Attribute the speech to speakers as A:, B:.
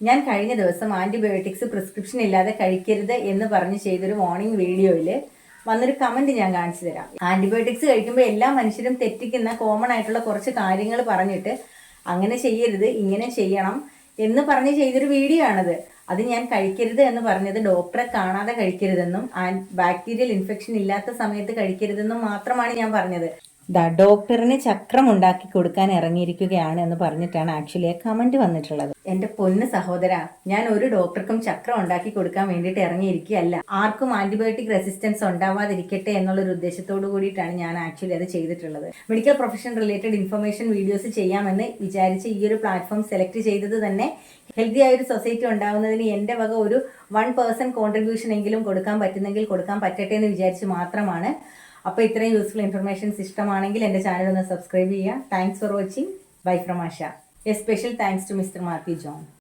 A: ഞാൻ കഴിഞ്ഞ ദിവസം ആന്റിബയോട്ടിക്സ് പ്രിസ്ക്രിപ്ഷൻ ഇല്ലാതെ കഴിക്കരുത് എന്ന് പറഞ്ഞ് ചെയ്തൊരു വാർണിംഗ് വീഡിയോയിൽ വന്നൊരു കമന്റ് ഞാൻ കാണിച്ചു തരാം. ആന്റിബയോട്ടിക്സ് കഴിക്കുമ്പോൾ എല്ലാ മനുഷ്യരും തെറ്റിക്കുന്ന കോമൺ ആയിട്ടുള്ള കുറച്ച് കാര്യങ്ങൾ പറഞ്ഞിട്ട് അങ്ങനെ ചെയ്യരുത്, ഇങ്ങനെ ചെയ്യണം എന്ന് പറഞ്ഞ് ചെയ്തൊരു വീഡിയോ ആണത്. അത് ഞാൻ കഴിക്കരുത് എന്ന് പറഞ്ഞത് ഡോക്ടറെ കാണാതെ കഴിക്കരുതെന്നും ബാക്ടീരിയൽ ഇൻഫെക്ഷൻ ഇല്ലാത്ത സമയത്ത് കഴിക്കരുതെന്നും മാത്രമാണ് ഞാൻ പറഞ്ഞത്. ഡോക്ടറിന് ചക്രം ഉണ്ടാക്കി കൊടുക്കാൻ ഇറങ്ങിയിരിക്കുകയാണ് എന്ന് പറഞ്ഞിട്ടാണ് ആക്ച്വലി ആ കമന്റ് വന്നിട്ടുള്ളത്. എന്റെ പൊന്ന് സഹോദര, ഞാൻ ഒരു ഡോക്ടർക്കും ചക്രം ഉണ്ടാക്കി കൊടുക്കാൻ വേണ്ടിയിട്ട് ഇറങ്ങിയിരിക്കുകയല്ല. ആർക്കും ആന്റിബയോട്ടിക് റെസിസ്റ്റൻസ് ഉണ്ടാവാതിരിക്കട്ടെ എന്നുള്ളൊരു ഉദ്ദേശത്തോടു കൂടിയിട്ടാണ് ഞാൻ ആക്ച്വലി അത് ചെയ്തിട്ടുള്ളത്. Medical profession related information videos ചെയ്യാമെന്ന് വിചാരിച്ച് ഈ ഒരു പ്ലാറ്റ്ഫോം സെലക്ട് ചെയ്തത് തന്നെ ഹെൽത്തി ആയ ഒരു സൊസൈറ്റി ഉണ്ടാവുന്നതിന് എൻ്റെ വക ഒരു 1% കോൺട്രിബ്യൂഷൻ എങ്കിലും കൊടുക്കാൻ പറ്റുന്നെങ്കിൽ കൊടുക്കാൻ പറ്റട്ടെ എന്ന് വിചാരിച്ച് മാത്രമാണ്. അപ്പോൾ ഇത്രയും യൂസ്ഫുൾ ഇൻഫർമേഷൻസ് ഇഷ്ടമാണെങ്കിൽ എൻ്റെ ചാനൽ ഒന്ന് സബ്സ്ക്രൈബ് ചെയ്യുക. Thanks for watching. Bye from Asha. A special thanks to mister Mathew John.